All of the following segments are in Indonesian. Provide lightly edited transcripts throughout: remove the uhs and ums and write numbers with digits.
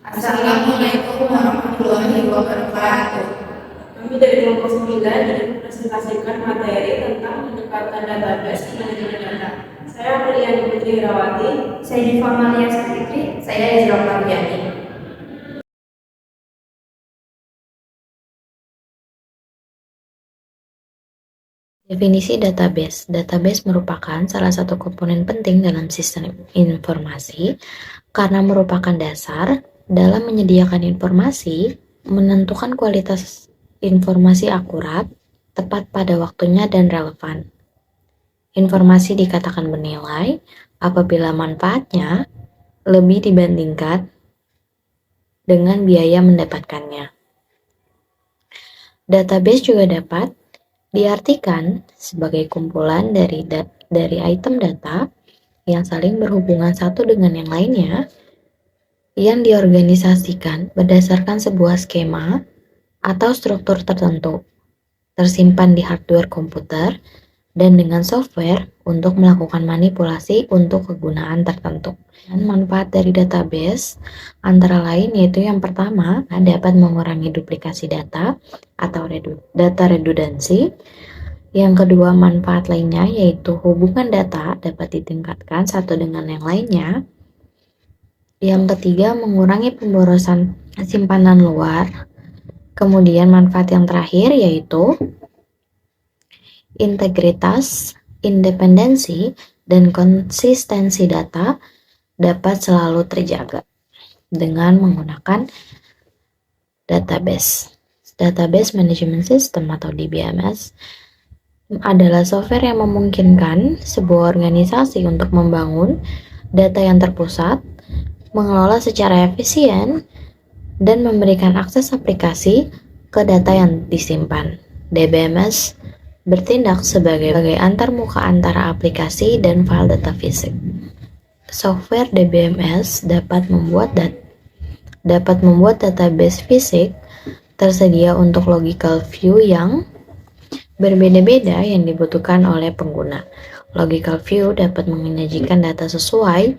Assalamualaikum warahmatullahi wabarakatuh. Kami dari kelompok 9 ingin mempresentasikan materi tentang pendekatan database di manajemen data. Saya Apriliani Putri Herawati. Saya Diva Malia Sapitri. Saya Ezra Parviani. Definisi database. Database merupakan salah satu komponen penting dalam sistem informasi karena merupakan dasar dalam menyediakan informasi, menentukan kualitas informasi akurat, tepat pada waktunya dan relevan. Informasi dikatakan bernilai apabila manfaatnya lebih dibandingkan dengan biaya mendapatkannya. Database juga dapat diartikan sebagai kumpulan dari item data yang saling berhubungan satu dengan yang lainnya yang diorganisasikan berdasarkan sebuah skema atau struktur tertentu, tersimpan di hardware komputer dan dengan software untuk melakukan manipulasi untuk kegunaan tertentu. Dan manfaat dari database antara lain yaitu yang pertama dapat mengurangi duplikasi data atau data redundansi. Yang kedua, manfaat lainnya yaitu hubungan data dapat ditingkatkan satu dengan yang lainnya. Yang ketiga, mengurangi pemborosan simpanan luar. Kemudian manfaat yang terakhir yaitu integritas, independensi, dan konsistensi data dapat selalu terjaga dengan menggunakan database. Database Management System atau DBMS adalah software yang memungkinkan sebuah organisasi untuk membangun data yang terpusat, mengelola secara efisien, dan memberikan akses aplikasi ke data yang disimpan. DBMS bertindak sebagai antarmuka antara aplikasi dan file data fisik. Software DBMS dapat membuat database fisik tersedia untuk logical view yang berbeda-beda yang dibutuhkan oleh pengguna. Logical view dapat menyajikan data sesuai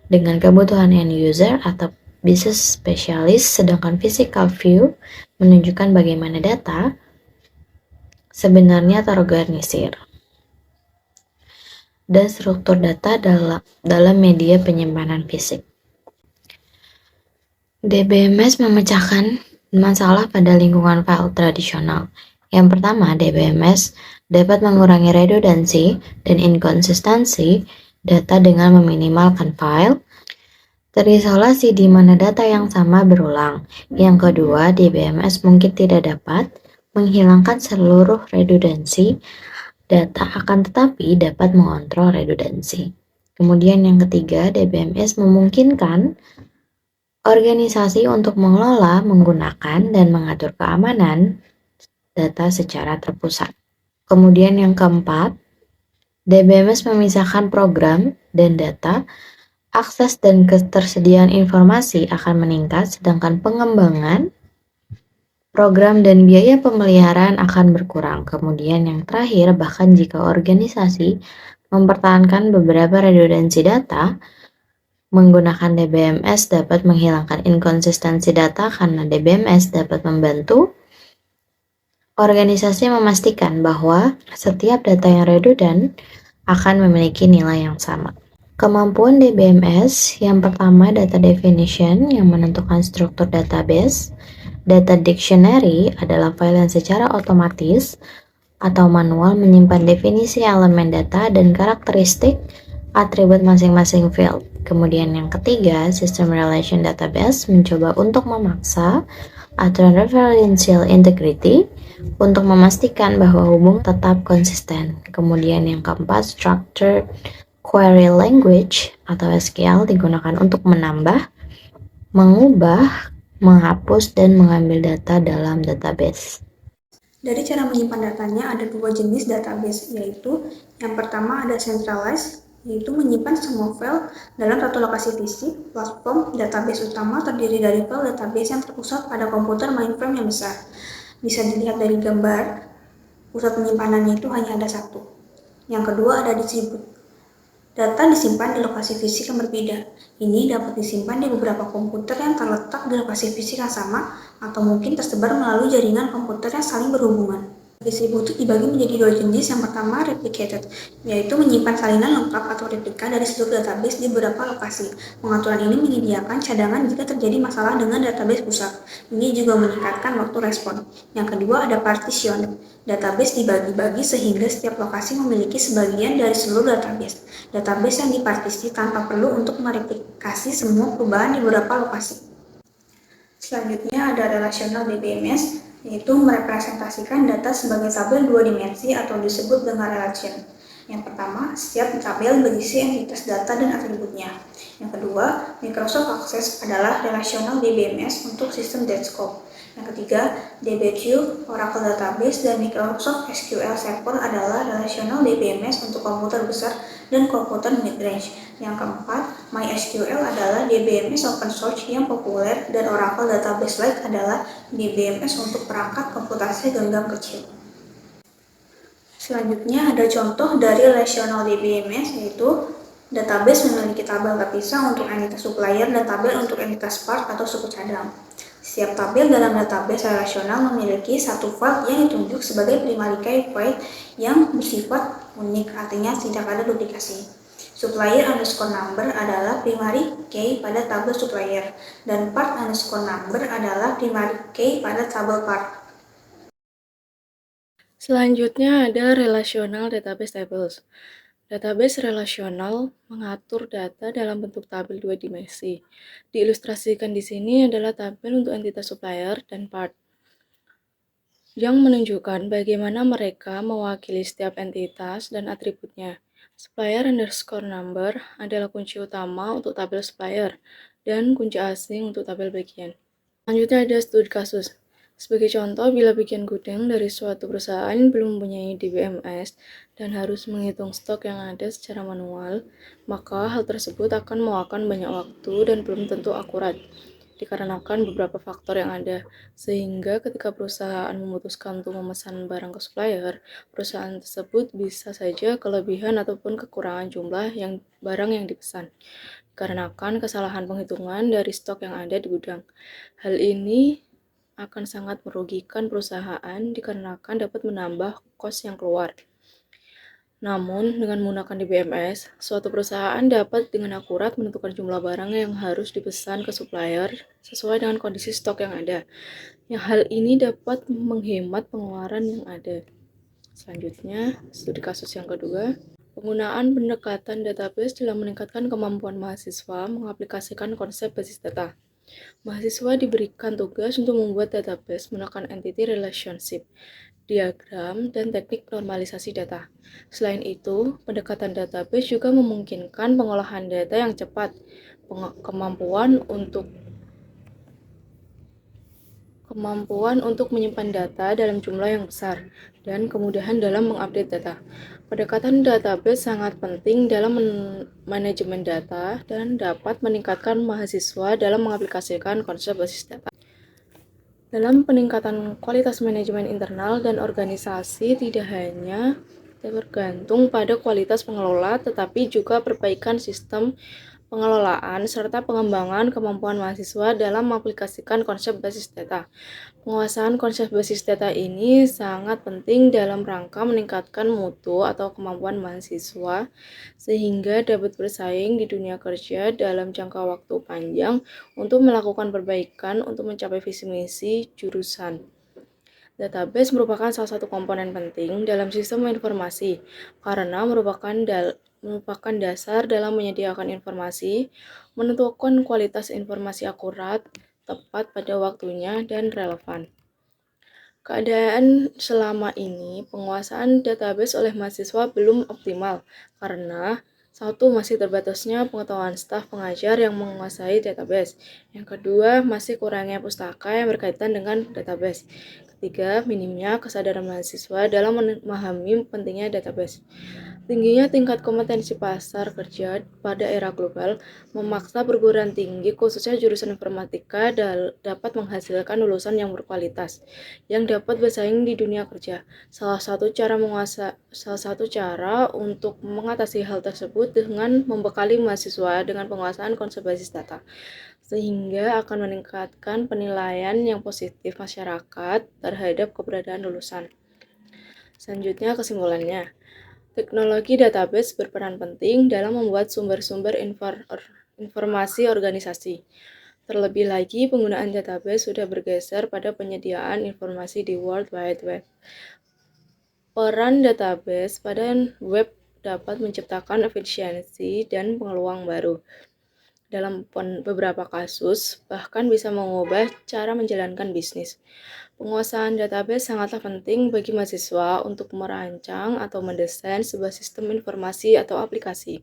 dengan kebutuhan end user atau business specialist, sedangkan physical view menunjukkan bagaimana data sebenarnya terorganisir dan struktur data dalam media penyimpanan fisik. DBMS memecahkan masalah pada lingkungan file tradisional. Yang pertama, DBMS dapat mengurangi redundansi dan inkonsistensi data dengan meminimalkan file terisolasi di mana data yang sama berulang. Yang kedua, DBMS mungkin tidak dapat menghilangkan seluruh redundansi data, akan tetapi dapat mengontrol redundansi. Kemudian yang ketiga, DBMS memungkinkan organisasi untuk mengelola, menggunakan, dan mengatur keamanan data secara terpusat. Kemudian yang keempat, DBMS memisahkan program dan data. Akses dan ketersediaan informasi akan meningkat, sedangkan pengembangan program dan biaya pemeliharaan akan berkurang. Kemudian yang terakhir, bahkan jika organisasi mempertahankan beberapa redundansi data, menggunakan DBMS dapat menghilangkan inkonsistensi data karena DBMS dapat membantu organisasi memastikan bahwa setiap data yang redundant akan memiliki nilai yang sama. Kemampuan DBMS yang pertama, data definition yang menentukan struktur database. Data dictionary adalah file yang secara otomatis atau manual menyimpan definisi elemen data dan karakteristik atribut masing-masing field. Kemudian yang ketiga, system relation database mencoba untuk memaksa aturan referential integrity untuk memastikan bahwa hubungan tetap konsisten. Kemudian yang keempat, structured query language atau SQL digunakan untuk menambah, mengubah, menghapus, dan mengambil data dalam database. Dari cara menyimpan datanya ada dua jenis database, yaitu yang pertama ada centralized, yaitu menyimpan semua file dalam satu lokasi fisik. Platform database utama terdiri dari file database yang terpusat pada komputer mainframe yang besar. Bisa dilihat dari gambar, pusat penyimpanannya itu hanya ada satu. Yang kedua ada distributed Data disimpan di lokasi fisik yang berbeda. Ini dapat disimpan di beberapa komputer yang terletak di lokasi fisik yang sama atau mungkin tersebar melalui jaringan komputer yang saling berhubungan. Distributed dibagi menjadi dua jenis. Yang pertama, replicated, yaitu menyimpan salinan lengkap atau replika dari seluruh database di beberapa lokasi. Pengaturan ini menyediakan cadangan jika terjadi masalah dengan database pusat. Ini juga meningkatkan waktu respon. Yang kedua, ada partition. Database dibagi-bagi sehingga setiap lokasi memiliki sebagian dari seluruh database. Database yang dipartisi tanpa perlu untuk mereplikasi semua perubahan di beberapa lokasi. Selanjutnya ada relational DBMS, yaitu merepresentasikan data sebagai tabel dua dimensi atau disebut dengan relation. Yang pertama, setiap tabel berisi entitas data dan atributnya. Yang kedua, Microsoft Access adalah relational DBMS untuk sistem Netscope. Yang ketiga, DBQ, Oracle Database, dan Microsoft SQL Server adalah relational DBMS untuk komputer besar dan komputer mid-range. Yang keempat, MySQL adalah DBMS open source yang populer, dan Oracle Database Lake adalah DBMS untuk perangkat komputasi genggam kecil. Selanjutnya ada contoh dari relational DBMS, yaitu database memiliki tabel terpisah untuk entitas supplier dan tabel untuk entitas part atau suku cadang. Setiap tabel dalam database relasional memiliki satu file yang ditunjuk sebagai primary key file yang bersifat unik, artinya tidak ada duplikasi. Supplier underscore number adalah primary key pada tabel supplier, dan part underscore number adalah primary key pada tabel part. Selanjutnya ada relational database tables. Database relasional mengatur data dalam bentuk tabel dua dimensi. Diilustrasikan di sini adalah tabel untuk entitas supplier dan part, yang menunjukkan bagaimana mereka mewakili setiap entitas dan atributnya. Supplier underscore number adalah kunci utama untuk tabel supplier dan kunci asing untuk tabel bagian. Selanjutnya ada studi kasus. Sebagai contoh, bila bagian gudang dari suatu perusahaan belum mempunyai DBMS dan harus menghitung stok yang ada secara manual, maka hal tersebut akan memakan banyak waktu dan belum tentu akurat, dikarenakan beberapa faktor yang ada, sehingga ketika perusahaan memutuskan untuk memesan barang ke supplier, perusahaan tersebut bisa saja kelebihan ataupun kekurangan jumlah barang yang dipesan, dikarenakan kesalahan penghitungan dari stok yang ada di gudang. Hal ini akan sangat merugikan perusahaan dikarenakan dapat menambah kos yang keluar. Namun, dengan menggunakan DBMS, suatu perusahaan dapat dengan akurat menentukan jumlah barang yang harus dipesan ke supplier sesuai dengan kondisi stok yang ada. Yang hal ini dapat menghemat pengeluaran yang ada. Selanjutnya, studi kasus yang kedua. Penggunaan pendekatan database dalam meningkatkan kemampuan mahasiswa mengaplikasikan konsep basis data. Mahasiswa diberikan tugas untuk membuat database menggunakan entity relationship, diagram, dan teknik normalisasi data. Selain itu, pendekatan database juga memungkinkan pengolahan data yang cepat, kemampuan untuk menyimpan data dalam jumlah yang besar, dan kemudahan dalam mengupdate data. Pendekatan database sangat penting dalam manajemen data dan dapat meningkatkan mahasiswa dalam mengaplikasikan konsep basis data. Dalam peningkatan kualitas manajemen internal dan organisasi tidak hanya tergantung pada kualitas pengelola, tetapi juga perbaikan sistem pengelolaan serta pengembangan kemampuan mahasiswa dalam mengaplikasikan konsep basis data. Penguasaan konsep basis data ini sangat penting dalam rangka meningkatkan mutu atau kemampuan mahasiswa sehingga dapat bersaing di dunia kerja dalam jangka waktu panjang untuk melakukan perbaikan untuk mencapai visi misi jurusan. Database merupakan salah satu komponen penting dalam sistem informasi karena merupakan dasar dalam menyediakan informasi, menentukan kualitas informasi akurat, tepat pada waktunya, dan relevan. Keadaan selama ini, penguasaan database oleh mahasiswa belum optimal karena satu, masih terbatasnya pengetahuan staf pengajar yang menguasai database. Yang kedua, masih kurangnya pustaka yang berkaitan dengan database. ketiga, minimnya kesadaran mahasiswa dalam memahami pentingnya database. Tingginya tingkat kompetensi pasar kerja pada era global memaksa perguruan tinggi, khususnya jurusan informatika, dapat menghasilkan lulusan yang berkualitas, yang dapat bersaing di dunia kerja. Salah satu cara untuk mengatasi hal tersebut dengan membekali mahasiswa dengan penguasaan konsep basis data, sehingga akan meningkatkan penilaian yang positif masyarakat terhadap keberadaan lulusan. Selanjutnya, kesimpulannya. Teknologi database berperan penting dalam membuat sumber-sumber informasi organisasi. Terlebih lagi, penggunaan database sudah bergeser pada penyediaan informasi di World Wide Web. Peran database pada web dapat menciptakan efisiensi dan peluang baru. Dalam beberapa kasus, bahkan bisa mengubah cara menjalankan bisnis. Penguasaan database sangatlah penting bagi mahasiswa untuk merancang atau mendesain sebuah sistem informasi atau aplikasi.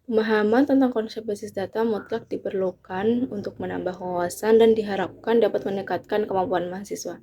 Pemahaman tentang konsep basis data mutlak diperlukan untuk menambah wawasan dan diharapkan dapat meningkatkan kemampuan mahasiswa.